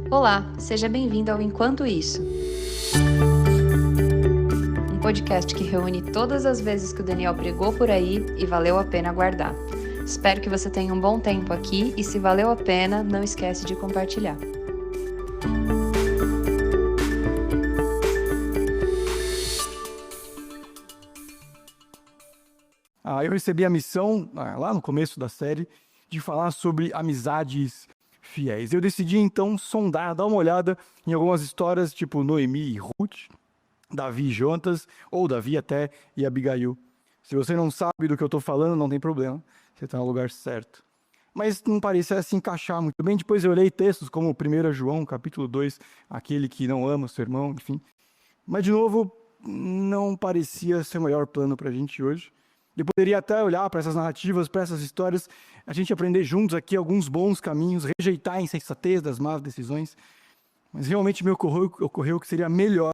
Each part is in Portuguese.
Olá, seja bem-vindo ao Enquanto Isso, um podcast que reúne todas as vezes que o Daniel pregou por aí e valeu a pena guardar. Espero que você tenha um bom tempo aqui e, se valeu a pena, não esquece de compartilhar. Eu recebi a missão, lá no começo da série, de falar sobre amizades fiéis. Eu decidi, então, sondar, dar uma olhada em algumas histórias, tipo Noemi e Ruth, Davi e Jonatas, ou Davi até e Abigail. Se você não sabe do que eu estou falando, não tem problema, você está no lugar certo. Mas não parecia se encaixar muito bem. Depois eu olhei textos como 1 João, capítulo 2, aquele que não ama seu irmão, enfim. Mas, de novo, não parecia ser o melhor plano para a gente hoje. Eu poderia até olhar para essas narrativas, para essas histórias, a gente aprender juntos aqui alguns bons caminhos, rejeitar a insensatez das más decisões. Mas realmente me ocorreu que seria melhor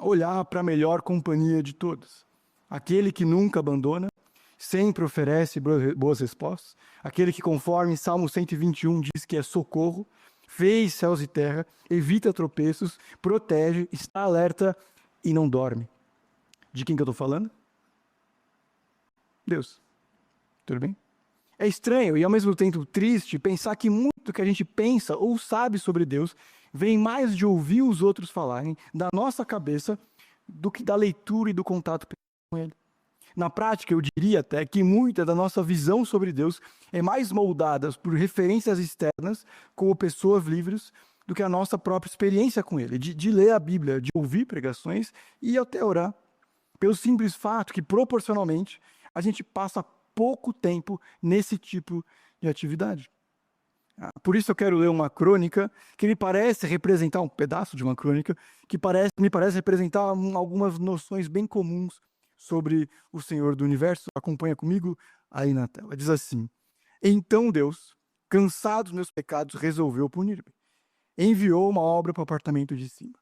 olhar para a melhor companhia de todos. Aquele que nunca abandona, sempre oferece boas respostas. Aquele que, conforme Salmo 121 diz que é socorro, fez céus e terra, evita tropeços, protege, está alerta e não dorme. De quem que eu estou falando? Deus. Tudo bem? É estranho e ao mesmo tempo triste pensar que muito do que a gente pensa ou sabe sobre Deus vem mais de ouvir os outros falarem da nossa cabeça do que da leitura e do contato com Ele. Na prática, eu diria até que muita da nossa visão sobre Deus é mais moldada por referências externas, como pessoas livres, do que a nossa própria experiência com Ele, de ler a Bíblia, de ouvir pregações e até orar, pelo simples fato que, proporcionalmente, a gente passa pouco tempo nesse tipo de atividade. Por isso eu quero ler uma crônica que me parece representar, um pedaço de uma crônica, que me parece representar algumas noções bem comuns sobre o Senhor do Universo. Acompanha comigo aí na tela. Diz assim: então Deus, cansado dos meus pecados, resolveu punir-me. Enviou uma obra para o apartamento de cima.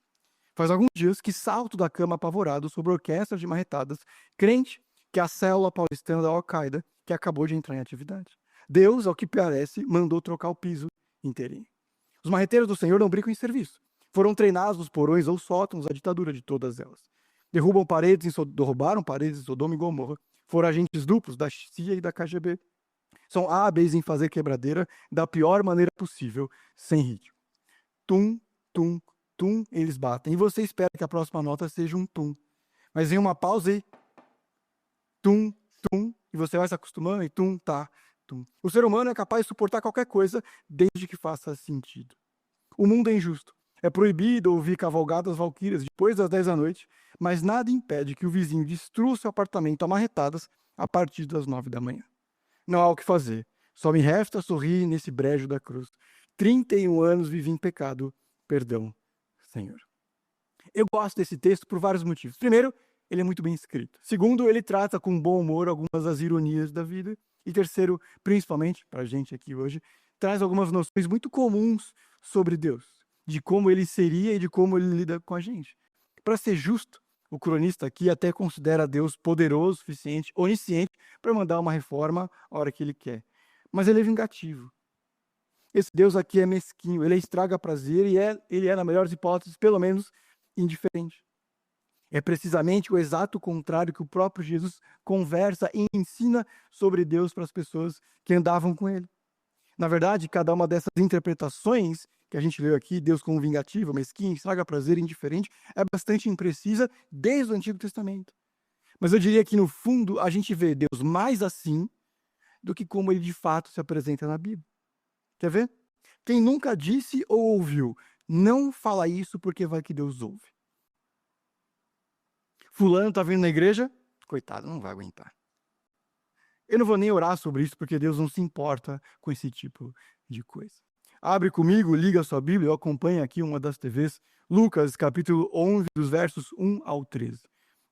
Faz alguns dias que salto da cama apavorado sobre orquestras de marretadas, crente que é a célula paulistana da Al-Qaeda, que acabou de entrar em atividade. Deus, ao que parece, mandou trocar o piso inteirinho. Os marreteiros do Senhor não brincam em serviço. Foram treinados nos porões ou sótãos da ditadura de todas elas. Roubaram paredes em Sodoma e Gomorra. Foram agentes duplos da CIA e da KGB. São hábeis em fazer quebradeira da pior maneira possível, sem ritmo. Tum, tum, tum, eles batem. E você espera que a próxima nota seja um tum. Mas vem uma pausa e tum, tum, e você vai se acostumando e tum, tá, tum. O ser humano é capaz de suportar qualquer coisa desde que faça sentido. O mundo é injusto. É proibido ouvir cavalgadas valquírias depois das 10 da noite, mas nada impede que o vizinho destrua seu apartamento a marretadas a partir das 9 da manhã. Não há o que fazer. Só me resta sorrir nesse brejo da cruz. 31 anos vivi em pecado. Perdão, Senhor. Eu gosto desse texto por vários motivos. Primeiro, ele é muito bem escrito. Segundo, ele trata com bom humor algumas das ironias da vida. E terceiro, principalmente, para a gente aqui hoje, traz algumas noções muito comuns sobre Deus, de como ele seria e de como ele lida com a gente. Para ser justo, o cronista aqui até considera Deus poderoso, suficiente, onisciente, para mandar uma reforma a hora que ele quer. Mas ele é vingativo. Esse Deus aqui é mesquinho, ele estraga prazer e ele é, na melhor das hipóteses, pelo menos, indiferente. É precisamente o exato contrário que o próprio Jesus conversa e ensina sobre Deus para as pessoas que andavam com ele. Na verdade, cada uma dessas interpretações que a gente leu aqui, Deus como vingativo, mesquinho, estraga prazer, indiferente, é bastante imprecisa desde o Antigo Testamento. Mas eu diria que, no fundo, a gente vê Deus mais assim do que como ele de fato se apresenta na Bíblia. Quer ver? Quem nunca disse ou ouviu, não fala isso porque vai que Deus ouve. Fulano está vindo na igreja? Coitado, não vai aguentar. Eu não vou nem orar sobre isso, porque Deus não se importa com esse tipo de coisa. Abre comigo, liga a sua Bíblia, eu acompanho aqui uma das TVs, Lucas, capítulo 11, dos versos 1 ao 13.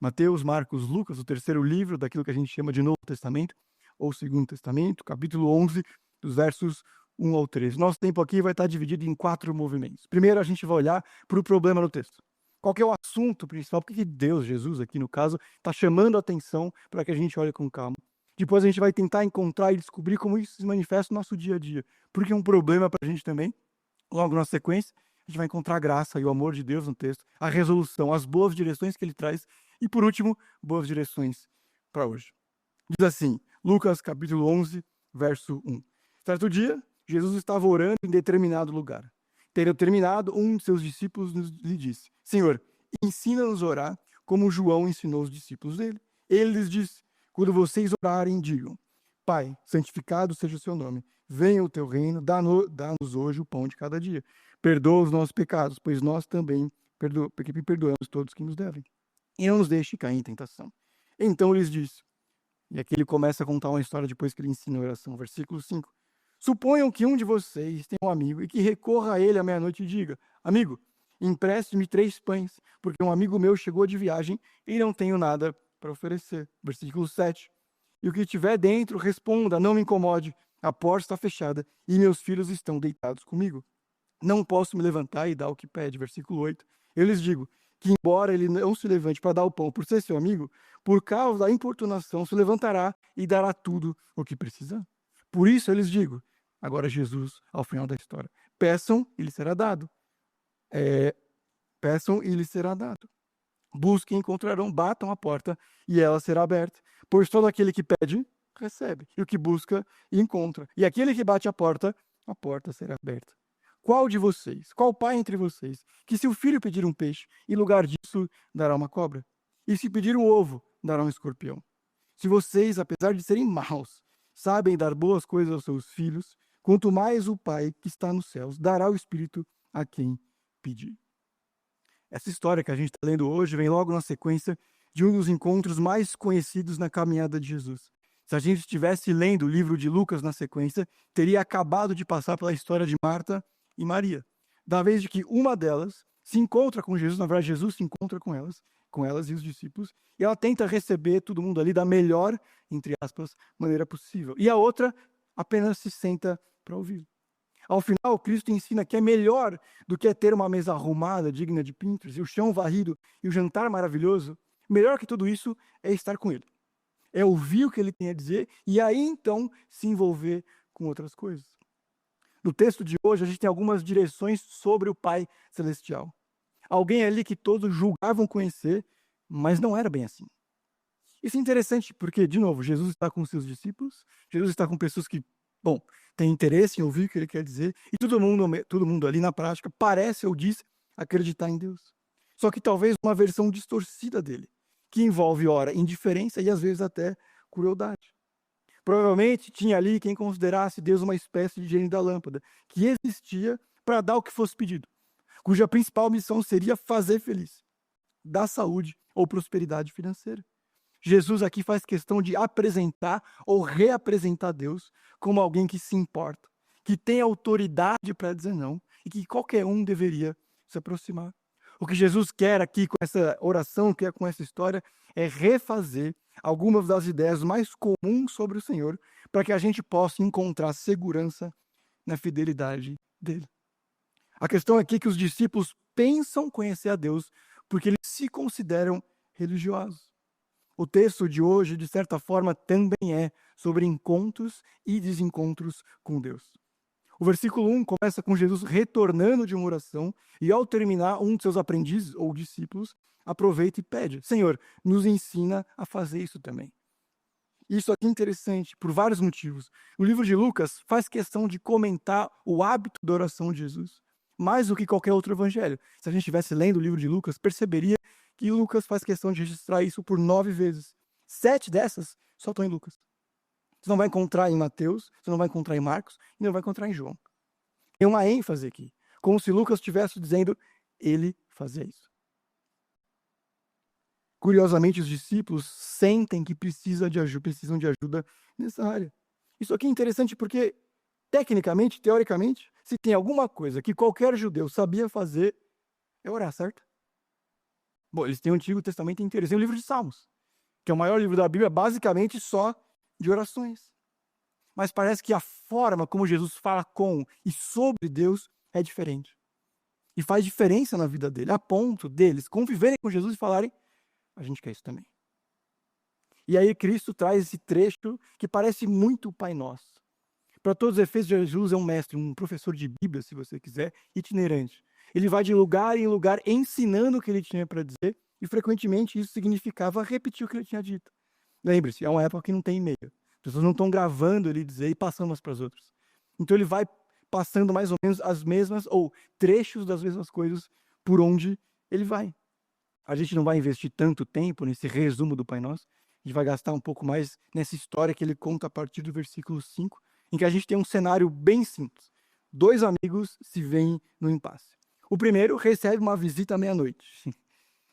Mateus, Marcos, Lucas, o terceiro livro daquilo que a gente chama de Novo Testamento, ou Segundo Testamento, capítulo 11, dos versos 1 ao 13. Nosso tempo aqui vai estar dividido em 4 movimentos. Primeiro, a gente vai olhar para o problema no texto. Qual que é o assunto principal? Por que Deus, Jesus aqui no caso, está chamando a atenção para que a gente olhe com calma? Depois a gente vai tentar encontrar e descobrir como isso se manifesta no nosso dia a dia. Porque é um problema para a gente também. Logo na sequência, a gente vai encontrar a graça e o amor de Deus no texto, a resolução, as boas direções que ele traz e, por último, boas direções para hoje. Diz assim, Lucas capítulo 11, verso 1. Certo dia, Jesus estava orando em determinado lugar. Tendo terminado, um de seus discípulos lhe disse, Senhor, ensina-nos a orar como João ensinou os discípulos dele. Ele lhes disse, quando vocês orarem, digam, Pai, santificado seja o seu nome, venha o teu reino, dá-nos hoje o pão de cada dia. Perdoa os nossos pecados, pois nós também perdoamos todos que nos devem. E não nos deixe cair em tentação. Então lhes disse, e aqui ele começa a contar uma história depois que ele ensina a oração, versículo 5. Suponham que um de vocês tenha um amigo e que recorra a ele à meia-noite e diga, amigo, empreste-me 3 pães, porque um amigo meu chegou de viagem e não tenho nada para oferecer. Versículo 7. E o que tiver dentro, responda, não me incomode, a porta está fechada e meus filhos estão deitados comigo. Não posso me levantar e dar o que pede. Versículo 8. Eu lhes digo que, embora ele não se levante para dar o pão por ser seu amigo, por causa da importunação se levantará e dará tudo o que precisar. Por isso eu lhes digo, agora Jesus, ao final da história, peçam e lhes será dado. Peçam e lhes será dado. Busquem e encontrarão, batam a porta e ela será aberta. Pois todo aquele que pede, recebe. E o que busca, encontra. E aquele que bate a porta será aberta. Qual de vocês, qual pai entre vocês, que se o filho pedir um peixe, em lugar disso dará uma cobra? E se pedir um ovo, dará um escorpião? Se vocês, apesar de serem maus, sabem dar boas coisas aos seus filhos, quanto mais o Pai que está nos céus dará o Espírito a quem pedir. Essa história que a gente está lendo hoje vem logo na sequência de um dos encontros mais conhecidos na caminhada de Jesus. Se a gente estivesse lendo o livro de Lucas na sequência, teria acabado de passar pela história de Marta e Maria. Da vez de que uma delas se encontra com Jesus, na verdade Jesus se encontra com elas e os discípulos, e ela tenta receber todo mundo ali da melhor, entre aspas, maneira possível. E a outra apenas se senta para ouvir. Ao final, Cristo ensina que é melhor do que ter uma mesa arrumada, digna de Pinterest, e o chão varrido e o jantar maravilhoso. Melhor que tudo isso é estar com Ele. É ouvir o que Ele tem a dizer e aí então se envolver com outras coisas. No texto de hoje, a gente tem algumas direções sobre o Pai Celestial. Alguém ali que todos julgavam conhecer, mas não era bem assim. Isso é interessante porque, de novo, Jesus está com seus discípulos, Jesus está com pessoas que, têm interesse em ouvir o que ele quer dizer, e todo mundo ali na prática parece ou diz acreditar em Deus. Só que talvez uma versão distorcida dele, que envolve, ora, indiferença e às vezes até crueldade. Provavelmente tinha ali quem considerasse Deus uma espécie de gênio da lâmpada, que existia para dar o que fosse pedido, cuja principal missão seria fazer feliz, dar saúde ou prosperidade financeira. Jesus aqui faz questão de apresentar ou reapresentar Deus como alguém que se importa, que tem autoridade para dizer não e que qualquer um deveria se aproximar. O que Jesus quer aqui com essa oração, quer com essa história, é refazer algumas das ideias mais comuns sobre o Senhor para que a gente possa encontrar segurança na fidelidade dele. A questão aqui é que os discípulos pensam conhecer a Deus porque eles se consideram religiosos. O texto de hoje, de certa forma, também é sobre encontros e desencontros com Deus. O versículo 1 começa com Jesus retornando de uma oração e, ao terminar, um de seus aprendizes ou discípulos aproveita e pede, Senhor, nos ensina a fazer isso também. Isso aqui é interessante por vários motivos. O livro de Lucas faz questão de comentar o hábito da oração de Jesus, mais do que qualquer outro evangelho. Se a gente estivesse lendo o livro de Lucas, perceberia que Lucas faz questão de registrar isso por 9 vezes. 7 dessas só estão em Lucas. Você não vai encontrar em Mateus, você não vai encontrar em Marcos, e não vai encontrar em João. Tem uma ênfase aqui, como se Lucas estivesse dizendo, ele fazia isso. Curiosamente, os discípulos sentem que precisam de ajuda nessa área. Isso aqui é interessante porque, tecnicamente, teoricamente, se tem alguma coisa que qualquer judeu sabia fazer, é orar, certo? Bom, eles têm o Antigo Testamento inteiro, eles têm o livro de Salmos, que é o maior livro da Bíblia, basicamente só de orações. Mas parece que a forma como Jesus fala com e sobre Deus é diferente. E faz diferença na vida dele, a ponto deles conviverem com Jesus e falarem, a gente quer isso também. E aí Cristo traz esse trecho que parece muito o Pai Nosso. Para todos os efeitos, Jesus é um mestre, um professor de Bíblia, se você quiser, itinerante. Ele vai de lugar em lugar ensinando o que ele tinha para dizer, e frequentemente isso significava repetir o que ele tinha dito. Lembre-se, é uma época que não tem e-mail. As pessoas não estão gravando ele dizer e passando umas para as outras. Então ele vai passando mais ou menos as mesmas, ou trechos das mesmas coisas, por onde ele vai. A gente não vai investir tanto tempo nesse resumo do Pai Nosso, a gente vai gastar um pouco mais nessa história que ele conta a partir do versículo 5, em que a gente tem um cenário bem simples. 2 amigos se veem no impasse. O primeiro recebe uma visita à meia-noite.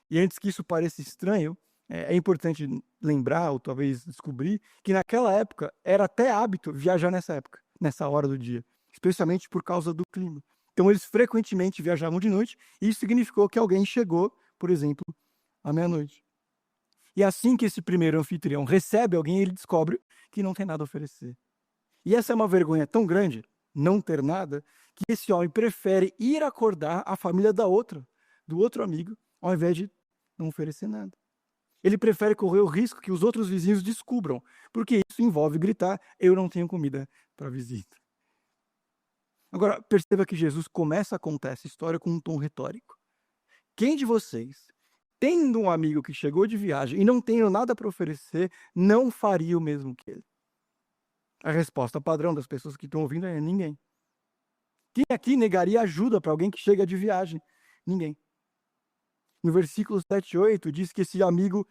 E antes que isso pareça estranho, é importante lembrar, ou talvez descobrir, que naquela época era até hábito viajar nessa hora do dia, especialmente por causa do clima. Então eles frequentemente viajavam de noite, e isso significou que alguém chegou, por exemplo, à meia-noite. E assim que esse primeiro anfitrião recebe alguém, ele descobre que não tem nada a oferecer. E essa é uma vergonha tão grande, não ter nada, que esse homem prefere ir acordar a família do outro amigo, ao invés de não oferecer nada. Ele prefere correr o risco que os outros vizinhos descubram, porque isso envolve gritar: eu não tenho comida para visita. Agora, perceba que Jesus começa a contar essa história com um tom retórico. Quem de vocês, tendo um amigo que chegou de viagem e não tendo nada para oferecer, não faria o mesmo que ele? A resposta padrão das pessoas que estão ouvindo é: ninguém. Quem aqui negaria ajuda para alguém que chega de viagem? Ninguém. No versículo 7 e 8 diz que esse amigo,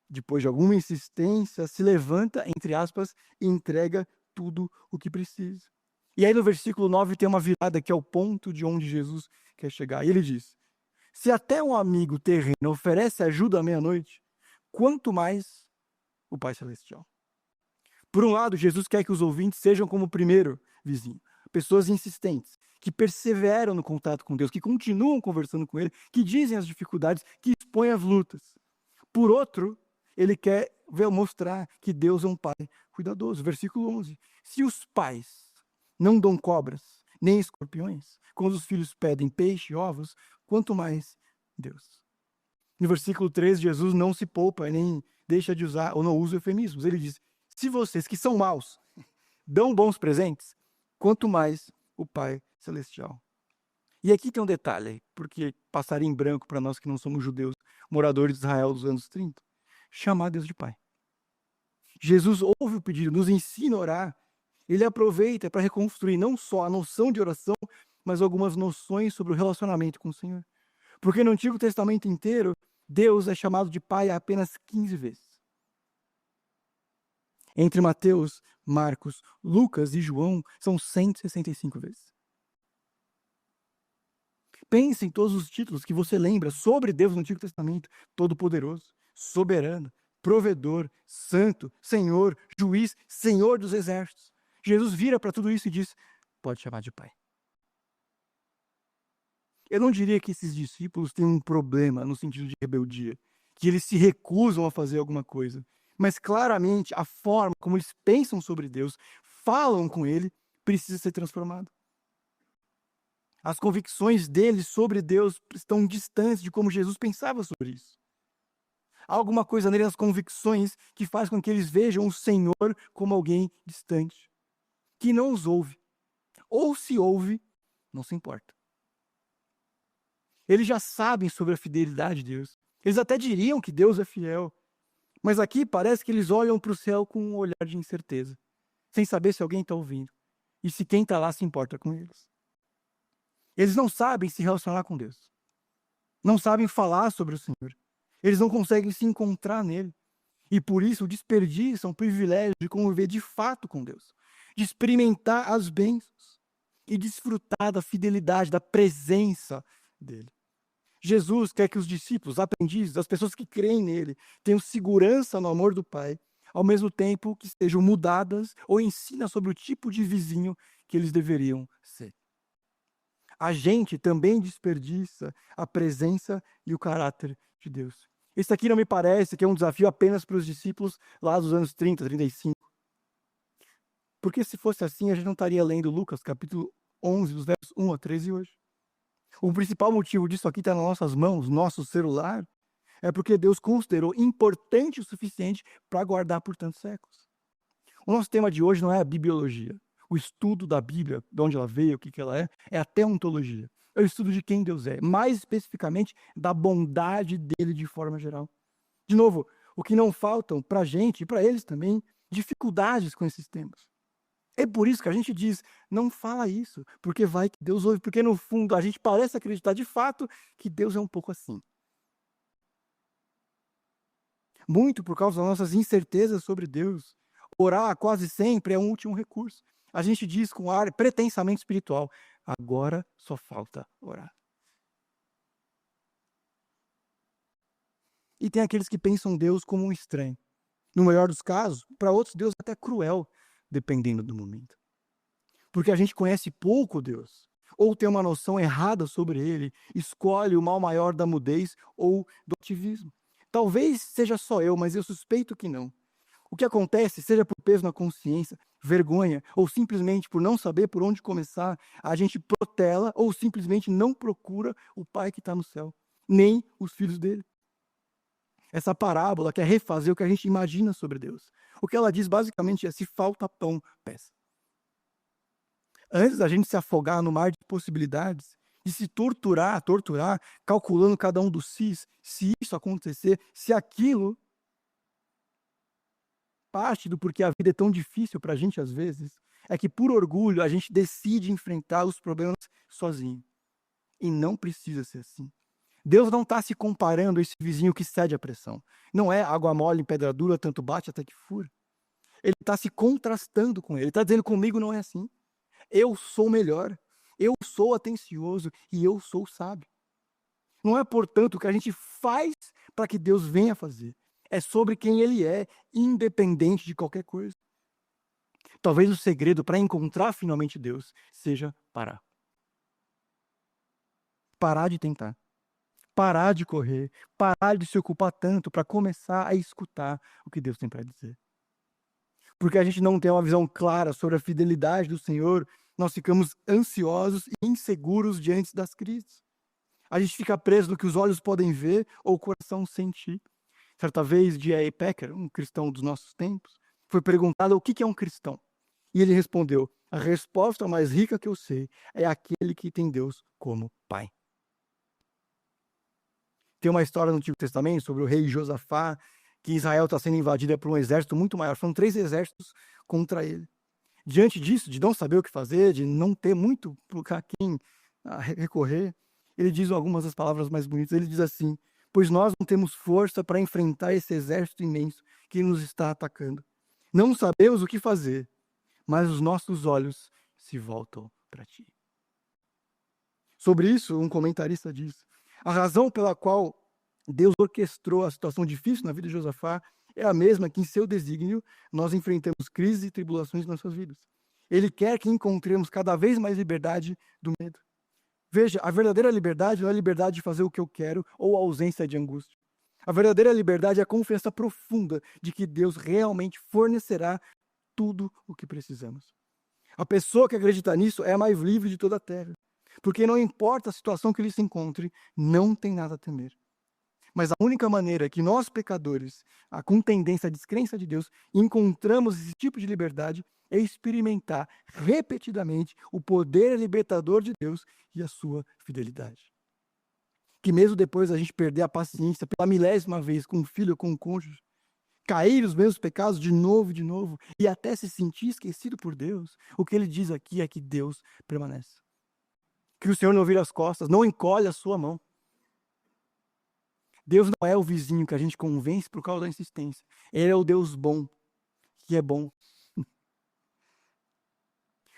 depois de alguma insistência, se levanta, entre aspas, e entrega tudo o que precisa. E aí no versículo 9 tem uma virada que é o ponto de onde Jesus quer chegar. E ele diz: se até um amigo terreno oferece ajuda à meia-noite, quanto mais o Pai Celestial. Por um lado, Jesus quer que os ouvintes sejam como o primeiro vizinho, pessoas insistentes, que perseveram no contato com Deus, que continuam conversando com Ele, que dizem as dificuldades, que expõem as lutas. Por outro, ele quer mostrar que Deus é um Pai cuidadoso. Versículo 11. Se os pais não dão cobras, nem escorpiões, quando os filhos pedem peixe e ovos, quanto mais Deus. No versículo 13, Jesus não se poupa, nem deixa de usar, ou não usa eufemismos. Ele diz: se vocês que são maus dão bons presentes, quanto mais o Pai Celestial. E aqui tem um detalhe, porque passaria em branco para nós que não somos judeus, moradores de Israel dos anos 30, chamar Deus de Pai. Jesus ouve o pedido, nos ensina a orar, ele aproveita para reconstruir não só a noção de oração, mas algumas noções sobre o relacionamento com o Senhor. Porque no Antigo Testamento inteiro, Deus é chamado de Pai apenas 15 vezes. Entre Mateus, Marcos, Lucas e João, são 165 vezes. Pense em todos os títulos que você lembra sobre Deus no Antigo Testamento: Todo-Poderoso, Soberano, Provedor, Santo, Senhor, Juiz, Senhor dos Exércitos. Jesus vira para tudo isso e diz: pode chamar de Pai. Eu não diria que esses discípulos têm um problema no sentido de rebeldia, que eles se recusam a fazer alguma coisa. Mas claramente a forma como eles pensam sobre Deus, falam com Ele, precisa ser transformada. As convicções deles sobre Deus estão distantes de como Jesus pensava sobre isso. Há alguma coisa nele nas convicções que faz com que eles vejam o Senhor como alguém distante, que não os ouve. Ou se ouve, não se importa. Eles já sabem sobre a fidelidade de Deus. Eles até diriam que Deus é fiel. Mas aqui parece que eles olham para o céu com um olhar de incerteza, sem saber se alguém está ouvindo e se quem está lá se importa com eles. Eles não sabem se relacionar com Deus. Não sabem falar sobre o Senhor. Eles não conseguem se encontrar nele. E por isso desperdiçam o privilégio de conviver de fato com Deus, de experimentar as bênçãos e desfrutar da fidelidade, da presença dele. Jesus quer que os discípulos, aprendizes, as pessoas que creem nele, tenham segurança no amor do Pai, ao mesmo tempo que sejam mudadas ou ensina sobre o tipo de vizinho que eles deveriam ser. A gente também desperdiça a presença e o caráter de Deus. Esse aqui não me parece que é um desafio apenas para os discípulos lá dos anos 30, 35. Porque se fosse assim, a gente não estaria lendo Lucas, capítulo 11, dos versos 1 a 13 hoje. O principal motivo disso aqui está nas nossas mãos, nosso celular, é porque Deus considerou importante o suficiente para guardar por tantos séculos. O nosso tema de hoje não é a bibliologia. O estudo da Bíblia, de onde ela veio, o que ela é a teontologia. É o estudo de quem Deus é, mais especificamente da bondade dele de forma geral. De novo, o que não faltam para a gente e para eles também, dificuldades com esses temas. É por isso que a gente diz, não fala isso, porque vai que Deus ouve, porque no fundo a gente parece acreditar de fato que Deus é um pouco assim. Muito por causa das nossas incertezas sobre Deus. Orar quase sempre é um último recurso. A gente diz com ar pretensamente espiritual, agora só falta orar. E tem aqueles que pensam Deus como um estranho. No melhor dos casos, para outros Deus é até cruel, dependendo do momento. Porque a gente conhece pouco Deus, ou tem uma noção errada sobre ele, escolhe o mal maior da mudez ou do ativismo. Talvez seja só eu, mas eu suspeito que não. O que acontece, seja por peso na consciência, vergonha, ou simplesmente por não saber por onde começar, a gente protela ou simplesmente não procura o Pai que está no céu, nem os filhos dele. Essa parábola quer refazer o que a gente imagina sobre Deus. O que ela diz basicamente é: se falta pão, peça. Antes da gente se afogar no mar de possibilidades, de se torturar, calculando cada um dos se isso acontecer, se aquilo, parte do porquê a vida é tão difícil para a gente às vezes, é que por orgulho a gente decide enfrentar os problemas sozinho. E não precisa ser assim. Deus não está se comparando a esse vizinho que cede à pressão. Não é água mole em pedra dura, tanto bate até que fura. Ele está se contrastando com ele. Ele está dizendo: comigo não é assim. Eu sou melhor. Eu sou atencioso e eu sou sábio. Não é, portanto, o que a gente faz para que Deus venha fazer. É sobre quem ele é, independente de qualquer coisa. Talvez o segredo para encontrar finalmente Deus seja parar. Parar de tentar. Parar de correr, parar de se ocupar tanto para começar a escutar o que Deus tem para dizer. Porque a gente não tem uma visão clara sobre a fidelidade do Senhor, nós ficamos ansiosos e inseguros diante das crises. A gente fica preso no que os olhos podem ver ou o coração sentir. Certa vez, J.I. Packer, um cristão dos nossos tempos, foi perguntado o que é um cristão. E ele respondeu: a resposta mais rica que eu sei é aquele que tem Deus como Pai. Tem uma história no Antigo Testamento sobre o rei Josafá, que Israel está sendo invadida por um exército muito maior. São 3 exércitos contra ele. Diante disso, de não saber o que fazer, de não ter muito para quem recorrer, ele diz algumas das palavras mais bonitas. Ele diz assim: pois nós não temos força para enfrentar esse exército imenso que nos está atacando. Não sabemos o que fazer, mas os nossos olhos se voltam para ti. Sobre isso, um comentarista diz: a razão pela qual Deus orquestrou a situação difícil na vida de Josafá é a mesma que, em seu desígnio, nós enfrentamos crises e tribulações em nossas vidas. Ele quer que encontremos cada vez mais liberdade do medo. Veja, a verdadeira liberdade não é a liberdade de fazer o que eu quero ou a ausência de angústia. A verdadeira liberdade é a confiança profunda de que Deus realmente fornecerá tudo o que precisamos. A pessoa que acredita nisso é a mais livre de toda a terra. Porque não importa a situação que ele se encontre, não tem nada a temer. Mas a única maneira que nós, pecadores, com tendência à descrença de Deus, encontramos esse tipo de liberdade é experimentar repetidamente o poder libertador de Deus e a sua fidelidade. Que mesmo depois a gente perder a paciência pela 1000ª vez com um filho ou com um cônjuge, cair nos mesmos pecados de novo, e até se sentir esquecido por Deus, o que ele diz aqui é que Deus permanece. Que o Senhor não vira as costas, não encolhe a sua mão. Deus não é o vizinho que a gente convence por causa da insistência. Ele é o Deus bom, que é bom.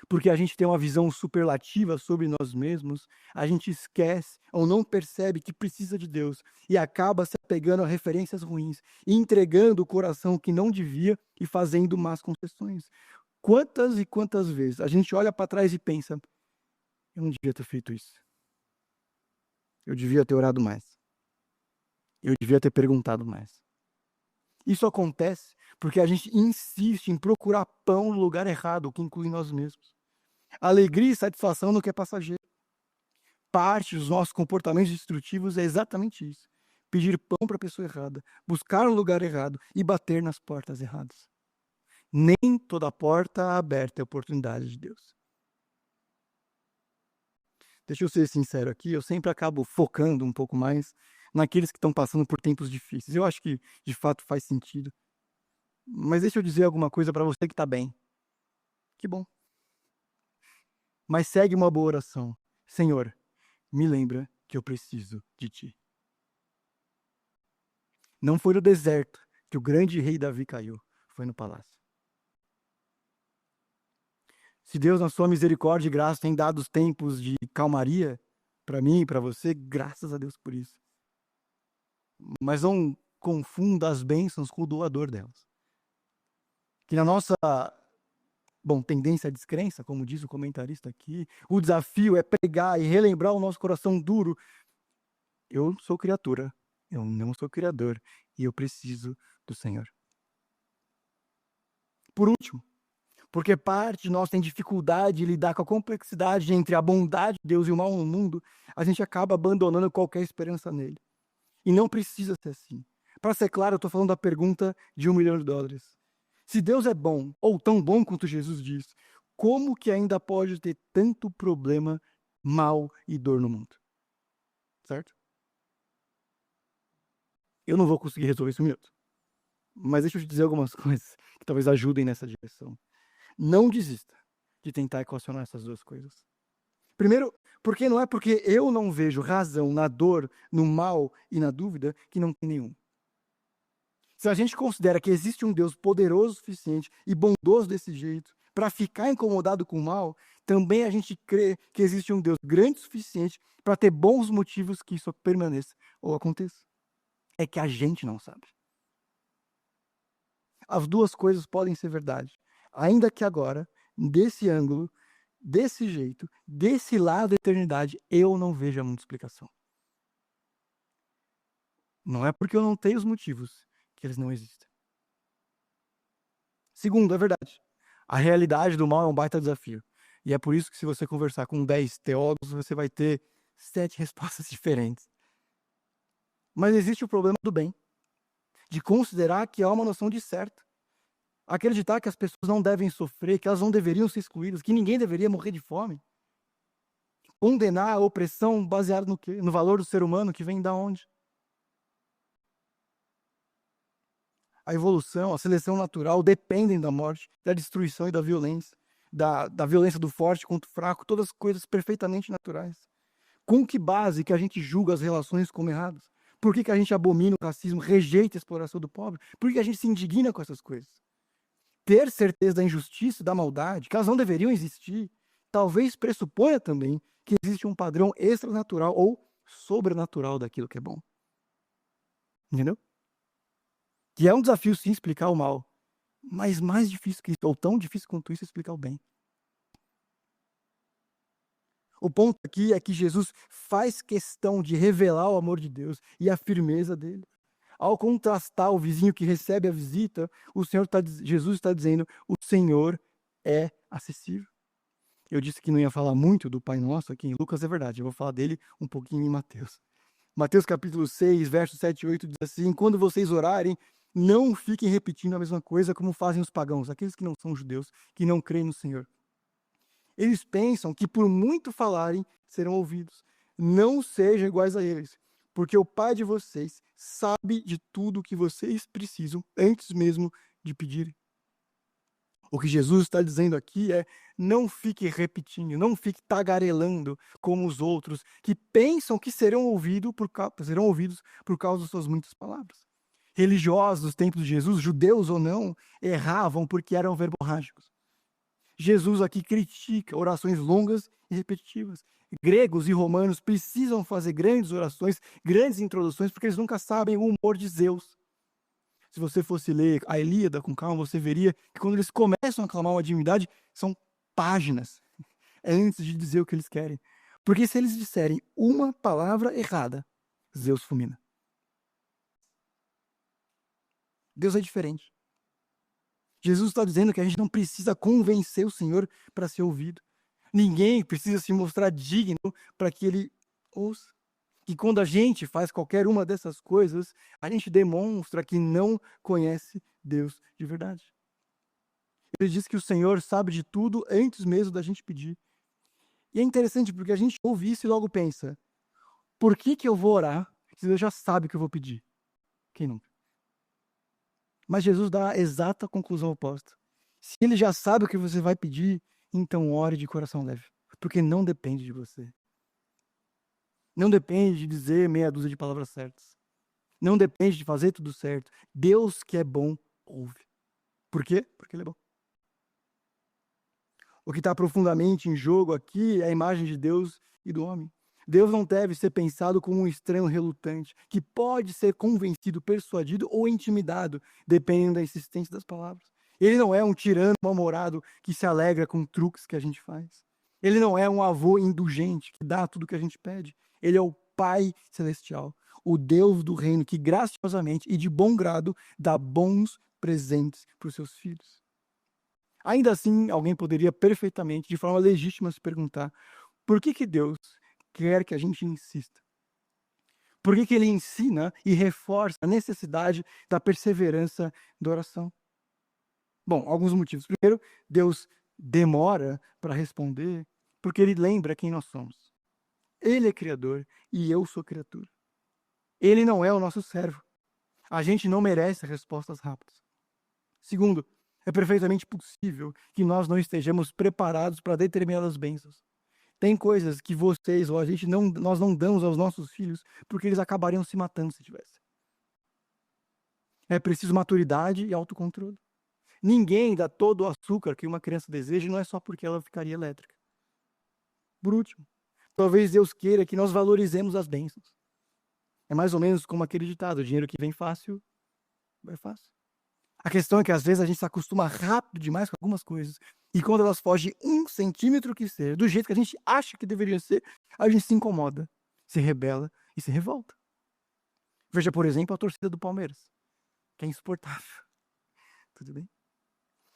Porque a gente tem uma visão superlativa sobre nós mesmos, a gente esquece ou não percebe que precisa de Deus e acaba se apegando a referências ruins, e entregando o coração que não devia e fazendo más concessões. Quantas e quantas vezes a gente olha para trás e pensa: eu não devia ter feito isso. Eu devia ter orado mais. Eu devia ter perguntado mais. Isso acontece porque a gente insiste em procurar pão no lugar errado, o que inclui nós mesmos. Alegria e satisfação no que é passageiro. Parte dos nossos comportamentos destrutivos é exatamente isso: pedir pão para a pessoa errada, buscar no lugar errado e bater nas portas erradas. Nem toda porta aberta é oportunidade de Deus. Deixa eu ser sincero aqui, eu sempre acabo focando um pouco mais naqueles que estão passando por tempos difíceis. Eu acho que, de fato, faz sentido. Mas deixa eu dizer alguma coisa para você que está bem. Que bom. Mas segue uma boa oração. Senhor, me lembra que eu preciso de Ti. Não foi no deserto que o grande rei Davi caiu, foi no palácio. Se Deus, na sua misericórdia e graça, tem dado os tempos de calmaria para mim e para você, graças a Deus por isso. Mas não confunda as bênçãos com o doador delas. Que na nossa, tendência à descrença, como diz o comentarista aqui, o desafio é pregar e relembrar o nosso coração duro. Eu sou criatura, eu não sou criador, e eu preciso do Senhor. Por último, porque parte de nós tem dificuldade de lidar com a complexidade entre a bondade de Deus e o mal no mundo, a gente acaba abandonando qualquer esperança nele. E não precisa ser assim. Para ser claro, eu estou falando da pergunta de $1 milhão. Se Deus é bom, ou tão bom quanto Jesus diz, como que ainda pode ter tanto problema, mal e dor no mundo? Certo? Eu não vou conseguir resolver isso em um minuto. Mas deixa eu te dizer algumas coisas que talvez ajudem nessa direção. Não desista de tentar equacionar essas duas coisas. Primeiro, porque não é porque eu não vejo razão na dor, no mal e na dúvida que não tem nenhum. Se a gente considera que existe um Deus poderoso o suficiente e bondoso desse jeito para ficar incomodado com o mal, também a gente crê que existe um Deus grande o suficiente para ter bons motivos que isso permaneça ou aconteça. É que a gente não sabe. As duas coisas podem ser verdade. Ainda que agora, desse ângulo, desse jeito, desse lado da eternidade, eu não vejo muita explicação. Não é porque eu não tenho os motivos que eles não existem. Segundo, é verdade. A realidade do mal é um baita desafio. E é por isso que se você conversar com 10 teólogos, você vai ter 7 respostas diferentes. Mas existe o problema do bem. De considerar que há uma noção de certo. Acreditar que as pessoas não devem sofrer, que elas não deveriam ser excluídas, que ninguém deveria morrer de fome. Condenar a opressão baseada no quê? No valor do ser humano que vem da onde? A evolução, a seleção natural dependem da morte, da destruição e da violência. Da violência do forte contra o fraco, todas coisas perfeitamente naturais. Com que base que a gente julga as relações como erradas? Por que a gente abomina o racismo, rejeita a exploração do pobre? Por que a gente se indigna com essas coisas? Ter certeza da injustiça, da maldade, que elas não deveriam existir, talvez pressuponha também que existe um padrão extranatural ou sobrenatural daquilo que é bom. Entendeu? Que é um desafio sim explicar o mal, mas mais difícil que isso, ou tão difícil quanto isso, é explicar o bem. O ponto aqui é que Jesus faz questão de revelar o amor de Deus e a firmeza dele. Ao contrastar o vizinho que recebe a visita, Jesus está dizendo, o Senhor é acessível. Eu disse que não ia falar muito do Pai Nosso aqui em Lucas, é verdade, eu vou falar dele um pouquinho em Mateus. Mateus capítulo 6, versos 7 e 8 diz assim, quando vocês orarem, não fiquem repetindo a mesma coisa como fazem os pagãos, aqueles que não são judeus, que não creem no Senhor. Eles pensam que por muito falarem, serão ouvidos. Não sejam iguais a eles, porque o Pai de vocês sabe de tudo o que vocês precisam antes mesmo de pedirem. O que Jesus está dizendo aqui é, não fique repetindo, não fique tagarelando como os outros, que pensam que serão ouvidos por causa das suas muitas palavras. Religiosos dos tempos de Jesus, judeus ou não, erravam porque eram verborrágicos. Jesus aqui critica orações longas e repetitivas. Gregos e romanos precisam fazer grandes orações, grandes introduções, porque eles nunca sabem o humor de Zeus. Se você fosse ler a Ilíada com calma, você veria que quando eles começam a clamar uma divindade, são páginas antes de dizer o que eles querem. Porque se eles disserem uma palavra errada, Zeus fulmina. Deus é diferente. Jesus está dizendo que a gente não precisa convencer o Senhor para ser ouvido. Ninguém precisa se mostrar digno para que Ele ouça. E quando a gente faz qualquer uma dessas coisas, a gente demonstra que não conhece Deus de verdade. Ele diz que o Senhor sabe de tudo antes mesmo da gente pedir. E é interessante porque a gente ouve isso e logo pensa, por que eu vou orar se Deus já sabe o que eu vou pedir? Quem nunca? Mas Jesus dá a exata conclusão oposta. Se ele já sabe o que você vai pedir, então ore de coração leve, porque não depende de você. Não depende de dizer meia dúzia de palavras certas. Não depende de fazer tudo certo. Deus que é bom, ouve. Por quê? Porque ele é bom. O que está profundamente em jogo aqui é a imagem de Deus e do homem. Deus não deve ser pensado como um estranho relutante, que pode ser convencido, persuadido ou intimidado, dependendo da insistência das palavras. Ele não é um tirano mal-humorado que se alegra com truques que a gente faz. Ele não é um avô indulgente que dá tudo que a gente pede. Ele é o Pai Celestial, o Deus do reino que graciosamente e de bom grado dá bons presentes para os seus filhos. Ainda assim, alguém poderia perfeitamente, de forma legítima, se perguntar por que Deus quer que a gente insista? Por que ele ensina e reforça a necessidade da perseverança da oração? Bom, alguns motivos. Primeiro, Deus demora para responder porque ele lembra quem nós somos. Ele é criador e eu sou criatura. Ele não é o nosso servo. A gente não merece respostas rápidas. Segundo, é perfeitamente possível que nós não estejamos preparados para determinadas bênçãos. Tem coisas que vocês ou nós não damos aos nossos filhos porque eles acabariam se matando se tivessem. É preciso maturidade e autocontrole. Ninguém dá todo o açúcar que uma criança deseja e não é só porque ela ficaria elétrica. Por último, talvez Deus queira que nós valorizemos as bênçãos. É mais ou menos como aquele ditado, o dinheiro que vem fácil, vai fácil. A questão é que às vezes a gente se acostuma rápido demais com algumas coisas. E quando elas fogem 1 centímetro que seja, do jeito que a gente acha que deveria ser, a gente se incomoda, se rebela e se revolta. Veja, por exemplo, a torcida do Palmeiras, que é insuportável. Tudo bem?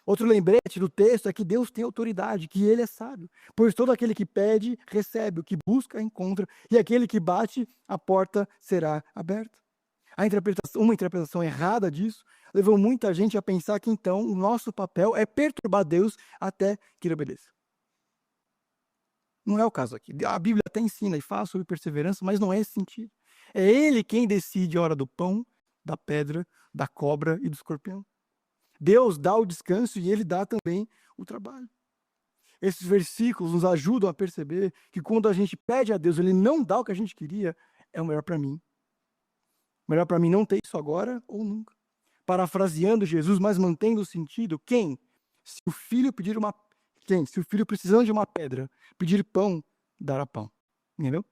Outro lembrete do texto é que Deus tem autoridade, que ele é sábio. Pois todo aquele que pede, recebe. O que busca, encontra. E aquele que bate, a porta será aberta. Uma interpretação errada disso levou muita gente a pensar que então o nosso papel é perturbar Deus até que ele obedeça. Não é o caso aqui. A Bíblia até ensina e fala sobre perseverança, mas não é esse sentido. É ele quem decide a hora do pão, da pedra, da cobra e do escorpião. Deus dá o descanso e ele dá também o trabalho. Esses versículos nos ajudam a perceber que quando a gente pede a Deus, ele não dá o que a gente queria, é o melhor para mim. Melhor para mim não ter isso agora ou nunca. Parafraseando Jesus, mas mantendo o sentido, se o filho precisando de uma pedra, pedir pão, dará pão. Entendeu?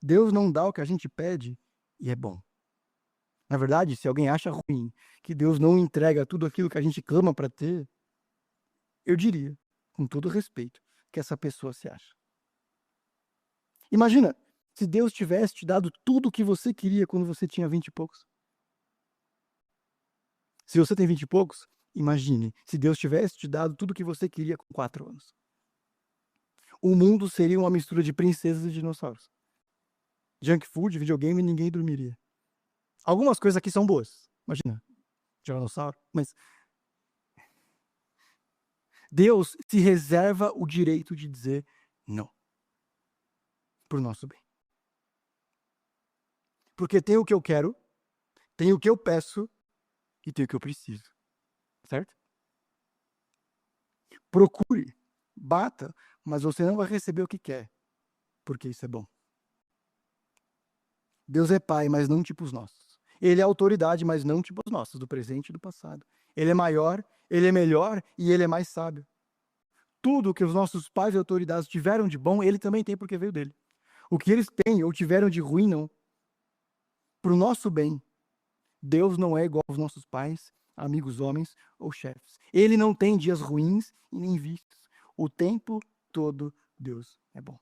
Deus não dá o que a gente pede e é bom. Na verdade, se alguém acha ruim que Deus não entrega tudo aquilo que a gente clama para ter, eu diria, com todo respeito, que essa pessoa se acha. Imagina, se Deus tivesse te dado tudo o que você queria quando você tinha 20 e poucos. Se você tem 20 e poucos, imagine, se Deus tivesse te dado tudo o que você queria com 4 anos. O mundo seria uma mistura de princesas e dinossauros. Junk food, videogame, ninguém dormiria. Algumas coisas aqui são boas. Imagina, dinossauro, mas Deus se reserva o direito de dizer não. Por nosso bem. Porque tem o que eu quero, tem o que eu peço e tem o que eu preciso. Certo? Procure, bata, mas você não vai receber o que quer, porque isso é bom. Deus é pai, mas não tipo os nossos. Ele é autoridade, mas não tipo os nossos, do presente e do passado. Ele é maior, ele é melhor e ele é mais sábio. Tudo que os nossos pais e autoridades tiveram de bom, ele também tem porque veio dele. O que eles têm ou tiveram de ruim, não. Para o nosso bem, Deus não é igual aos nossos pais, amigos homens ou chefes. Ele não tem dias ruins e nem vícios. O tempo todo Deus é bom.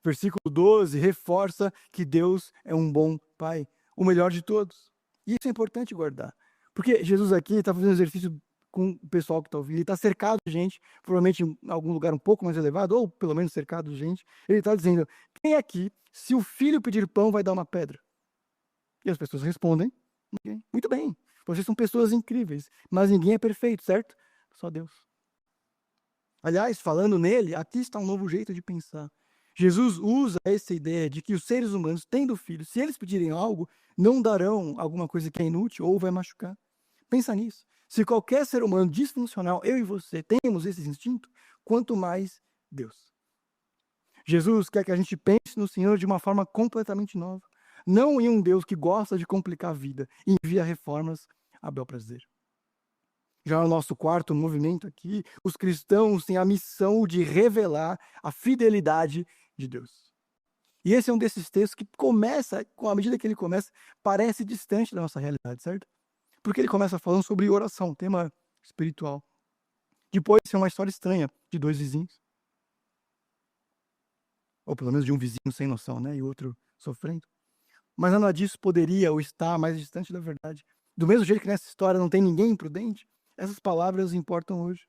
Versículo 12 reforça que Deus é um bom pai, o melhor de todos. E isso é importante guardar. Porque Jesus aqui está fazendo exercício com o pessoal que está ouvindo. Ele está cercado de gente, provavelmente em algum lugar um pouco mais elevado, ou pelo menos cercado de gente. Ele está dizendo, quem aqui, se o filho pedir pão, vai dar uma pedra? E as pessoas respondem, Ninguém. Muito bem. Vocês são pessoas incríveis, mas ninguém é perfeito, certo? Só Deus. Aliás, falando nele, aqui está um novo jeito de pensar. Jesus usa essa ideia de que os seres humanos, tendo filhos, se eles pedirem algo, não darão alguma coisa que é inútil ou vai machucar. Pensa nisso. Se qualquer ser humano disfuncional, eu e você, temos esse instinto, quanto mais Deus. Jesus quer que a gente pense no Senhor de uma forma completamente nova. Não em um Deus que gosta de complicar a vida e envia reformas a bel prazer. Já no nosso quarto movimento aqui, os cristãos têm a missão de revelar a fidelidade de Deus. E esse é um desses textos que começa, com a medida que ele começa, parece distante da nossa realidade, certo? Porque ele começa falando sobre oração, tema espiritual. Depois, é uma história estranha de dois vizinhos. Ou pelo menos de um vizinho sem noção, né? E outro sofrendo. Mas nada disso poderia ou estar mais distante da verdade. Do mesmo jeito que nessa história não tem ninguém imprudente, essas palavras importam hoje.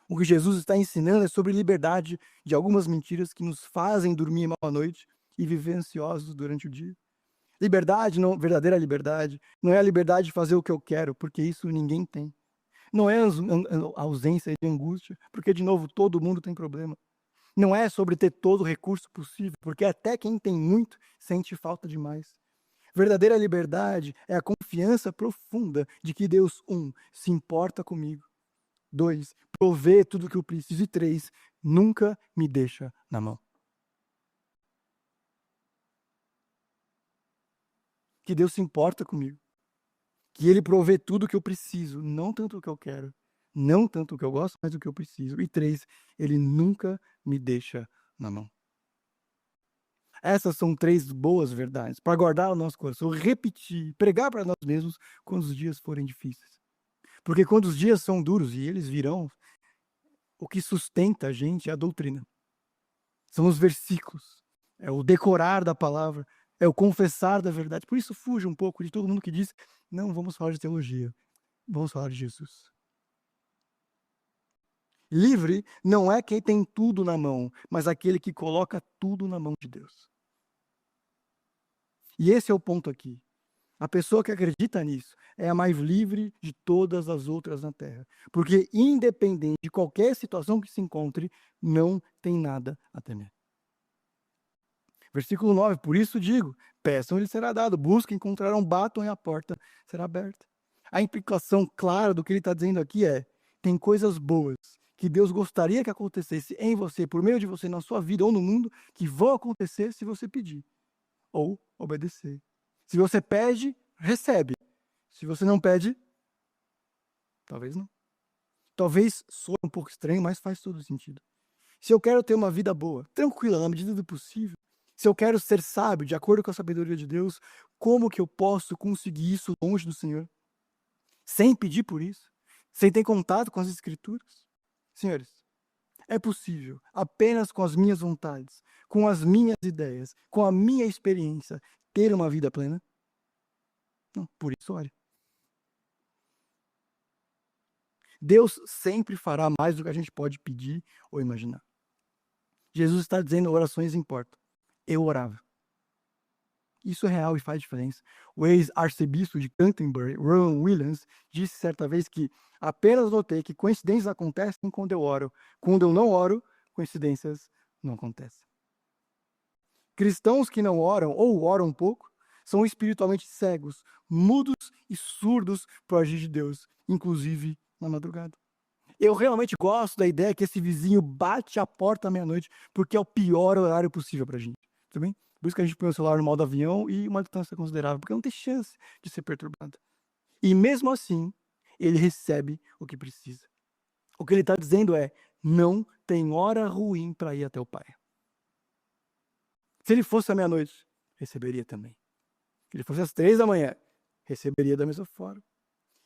O que Jesus está ensinando é sobre liberdade de algumas mentiras que nos fazem dormir mal à noite e viver ansiosos durante o dia. Liberdade, não, verdadeira liberdade, não é a liberdade de fazer o que eu quero, porque isso ninguém tem. Não é a ausência de angústia, porque, de novo, todo mundo tem problema. Não é sobre ter todo o recurso possível, porque até quem tem muito sente falta demais. Verdadeira liberdade é a confiança profunda de que Deus, 1, se importa comigo. 2, provê tudo o que eu preciso. E 3, nunca me deixa na mão. Que Deus se importa comigo. Que Ele provê tudo o que eu preciso, não tanto o que eu quero, não tanto o que eu gosto, mas o que eu preciso. E 3, Ele nunca me deixa na mão. Essas são 3 boas verdades para guardar o nosso coração, repetir, pregar para nós mesmos quando os dias forem difíceis. Porque quando os dias são duros, e eles virão, o que sustenta a gente é a doutrina. São os versículos, é o decorar da palavra, é o confessar da verdade. Por isso fuja um pouco de todo mundo que diz, não vamos falar de teologia, vamos falar de Jesus. Livre não é quem tem tudo na mão, mas aquele que coloca tudo na mão de Deus. E esse é o ponto aqui. A pessoa que acredita nisso é a mais livre de todas as outras na Terra. Porque, independente de qualquer situação que se encontre, não tem nada a temer. Versículo 9, por isso digo, peçam e lhes será dado, busquem, encontrarão, batam e a porta será aberta. A implicação clara do que ele está dizendo aqui é, tem coisas boas que Deus gostaria que acontecesse em você, por meio de você, na sua vida ou no mundo, que vão acontecer se você pedir ou obedecer. Se você pede, recebe. Se você não pede, talvez não. Talvez soe um pouco estranho, mas faz todo sentido. Se eu quero ter uma vida boa, tranquila, na medida do possível, se eu quero ser sábio, de acordo com a sabedoria de Deus, como que eu posso conseguir isso longe do Senhor? Sem pedir por isso? Sem ter contato com as Escrituras? Senhores, é possível, apenas com as minhas vontades, com as minhas ideias, com a minha experiência, ter uma vida plena? Não, por isso, ore. Deus sempre fará mais do que a gente pode pedir ou imaginar. Jesus está dizendo, orações importam. Eu orava. Isso é real e faz diferença. O ex-arcebispo de Canterbury, Rowan Williams, disse certa vez que apenas notei que coincidências acontecem quando eu oro. Quando eu não oro, coincidências não acontecem. Cristãos que não oram ou oram um pouco são espiritualmente cegos, mudos e surdos para o agir de Deus, inclusive na madrugada. Eu realmente gosto da ideia que esse vizinho bate a porta à meia-noite, porque é o pior horário possível para a gente. Tudo bem? Por isso que a gente põe o celular no modo avião e uma distância considerável, porque não tem chance de ser perturbado. E mesmo assim, ele recebe o que precisa. O que ele está dizendo é, não tem hora ruim para ir até o Pai. Se ele fosse à meia-noite, receberia também. Se ele fosse às 3 da manhã, receberia da mesma forma.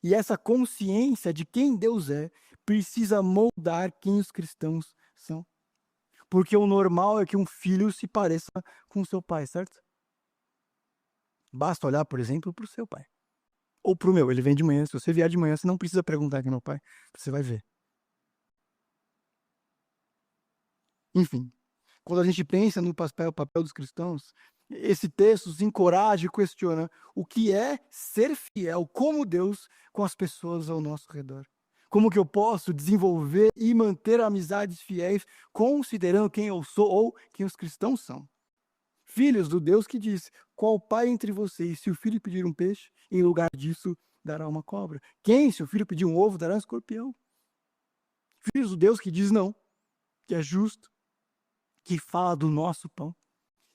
E essa consciência de quem Deus é, precisa moldar quem os cristãos são. Porque o normal é que um filho se pareça com seu pai, certo? Basta olhar, por exemplo, para o seu pai. Ou para o meu, ele vem de manhã. Se você vier de manhã, você não precisa perguntar quem é meu pai. Você vai ver. Enfim, quando a gente pensa no papel dos cristãos, Esse texto nos encoraja e questiona o que é ser fiel como Deus com as pessoas ao nosso redor. Como que eu posso desenvolver e manter amizades fiéis considerando quem eu sou ou quem os cristãos são? Filhos do Deus que diz: qual pai entre vocês, se o filho pedir um peixe, em lugar disso dará uma cobra? Quem, se o filho pedir um ovo, dará um escorpião? Filhos do Deus que diz não, que é justo, que fala do nosso pão,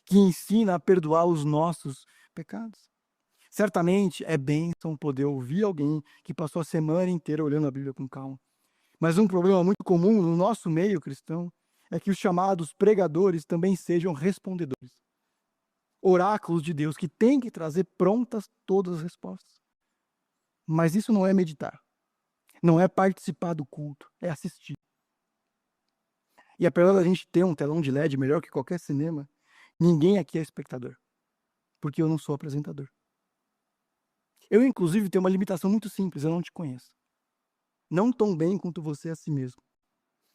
que ensina a perdoar os nossos pecados. Certamente é bênção poder ouvir alguém que passou a semana inteira olhando a Bíblia com calma. Mas um problema muito comum no nosso meio cristão é que os chamados pregadores também sejam respondedores. Oráculos de Deus que têm que trazer prontas todas as respostas. Mas isso não é meditar. Não é participar do culto, é assistir. E apesar da gente ter um telão de LED melhor que qualquer cinema, ninguém aqui é espectador. Porque eu não sou apresentador. Eu, inclusive, tenho uma limitação muito simples, eu não te conheço. Não tão bem quanto você a si mesmo.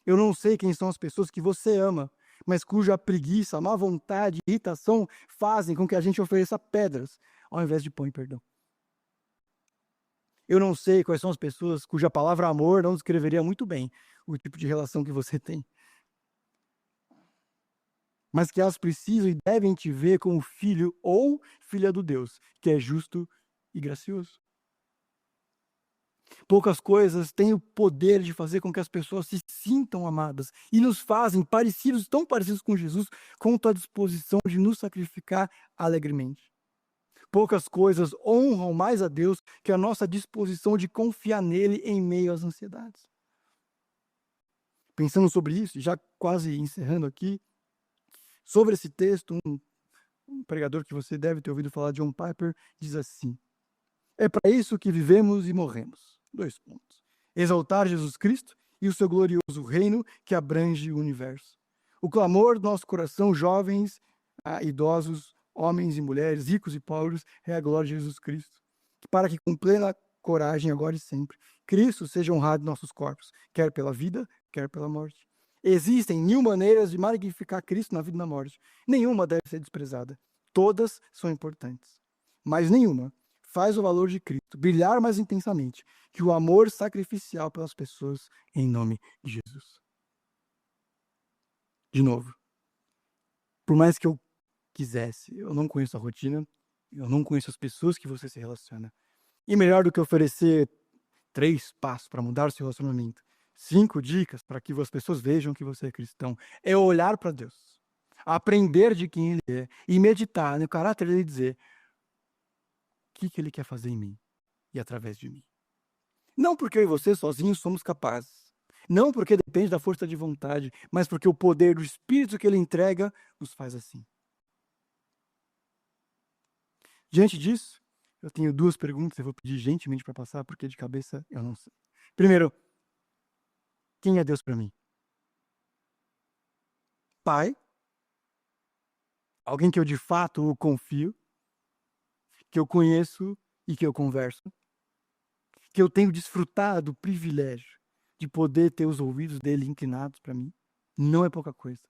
Eu não sei quem são as pessoas que você ama, mas cuja preguiça, má vontade e irritação fazem com que a gente ofereça pedras ao invés de pão e perdão. Eu não sei quais são as pessoas cuja palavra amor não descreveria muito bem o tipo de relação que você tem. Mas que elas precisam e devem te ver como filho ou filha do Deus, que é justo e gracioso. Poucas coisas têm o poder de fazer com que as pessoas se sintam amadas e nos fazem parecidos, tão parecidos com Jesus, quanto a disposição de nos sacrificar alegremente. Poucas coisas honram mais a Deus que a nossa disposição de confiar nele em meio às ansiedades. Pensando sobre isso, já quase encerrando aqui, sobre esse texto, um pregador que você deve ter ouvido falar, John Piper, diz assim: é para isso que vivemos e morremos. 2 pontos. Exaltar Jesus Cristo e o seu glorioso reino que abrange o universo. O clamor do nosso coração, jovens, idosos, homens e mulheres, ricos e pobres, é a glória de Jesus Cristo. Para que com plena coragem, agora e sempre, Cristo seja honrado em nossos corpos, quer pela vida, quer pela morte. Existem 1000 maneiras de magnificar Cristo na vida e na morte. Nenhuma deve ser desprezada. Todas são importantes. Mas nenhuma faz o valor de Cristo brilhar mais intensamente que o amor sacrificial pelas pessoas em nome de Jesus. De novo, por mais que eu quisesse, eu não conheço a rotina, eu não conheço as pessoas que você se relaciona. E melhor do que oferecer 3 passos para mudar o seu relacionamento, 5 dicas para que as pessoas vejam que você é cristão, é olhar para Deus, aprender de quem Ele é e meditar no caráter dele e dizer: o que Ele quer fazer em mim e através de mim. Não porque eu e você sozinhos somos capazes. Não porque depende da força de vontade, mas porque o poder do Espírito que Ele entrega nos faz assim. Diante disso, eu tenho 2 perguntas, eu vou pedir gentilmente para passar, porque de cabeça eu não sei. Primeiro, quem é Deus para mim? Pai? Alguém que eu de fato confio? Que eu conheço e que eu converso? Que eu tenho desfrutado do privilégio de poder ter os ouvidos dele inclinados para mim? Não é pouca coisa.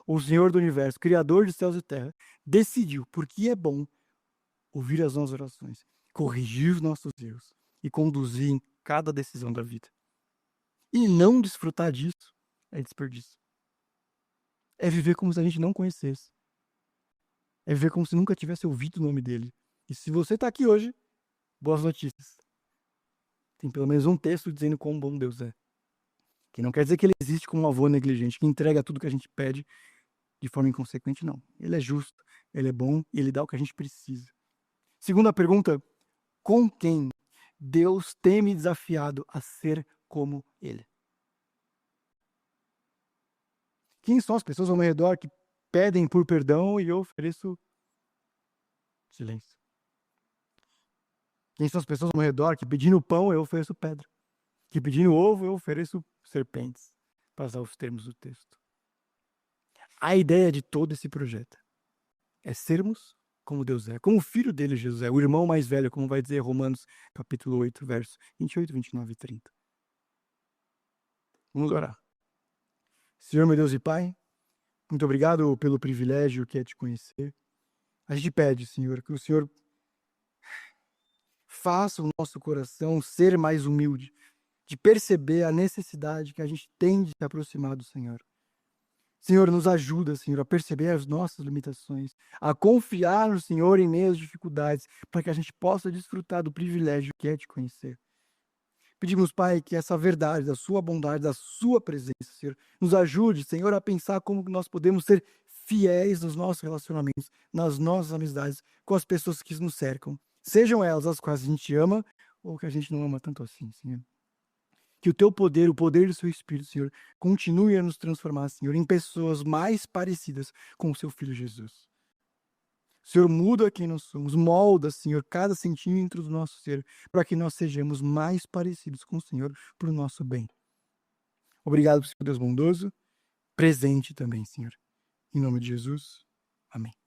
O Senhor do Universo, Criador de céus e terra, decidiu, porque é bom, ouvir as nossas orações, corrigir os nossos erros e conduzir em cada decisão da vida. E não desfrutar disso é desperdício. É viver como se a gente não conhecesse. É viver como se nunca tivesse ouvido o nome dele. E se você está aqui hoje, boas notícias. Tem pelo menos um texto dizendo quão bom Deus é. Que não quer dizer que ele existe como um avô negligente, que entrega tudo que a gente pede de forma inconsequente, não. Ele é justo, ele é bom e ele dá o que a gente precisa. Segunda pergunta: com quem Deus tem me desafiado a ser como ele? Quem são as pessoas ao meu redor que pedem por perdão e eu ofereço silêncio? Quem são as pessoas ao meu redor que pedindo pão eu ofereço pedra? Que pedindo ovo eu ofereço serpentes, para usar os termos do texto. A ideia de todo esse projeto é sermos como Deus é, como o filho dele, Jesus é, o irmão mais velho, como vai dizer Romanos capítulo 8, versos 28, 29 e 30. Vamos orar. Senhor, meu Deus e Pai, muito obrigado pelo privilégio que é te conhecer. A gente pede, Senhor, que o Senhor faça o nosso coração ser mais humilde, de perceber a necessidade que a gente tem de se aproximar do Senhor. Senhor, nos ajuda, Senhor, a perceber as nossas limitações, a confiar no Senhor em meio às dificuldades, para que a gente possa desfrutar do privilégio que é te conhecer. Pedimos, Pai, que essa verdade, da sua bondade, da sua presença, Senhor, nos ajude, Senhor, a pensar como nós podemos ser fiéis nos nossos relacionamentos, nas nossas amizades, com as pessoas que nos cercam. Sejam elas as quais a gente ama ou que a gente não ama tanto assim, Senhor. Que o teu poder, o poder do seu Espírito, Senhor, continue a nos transformar, Senhor, em pessoas mais parecidas com o seu Filho Jesus. Senhor, muda quem nós somos, molda, Senhor, cada centímetro do nosso ser, para que nós sejamos mais parecidos com o Senhor, para o nosso bem. Obrigado por ser Deus bondoso, presente também, Senhor. Em nome de Jesus, amém.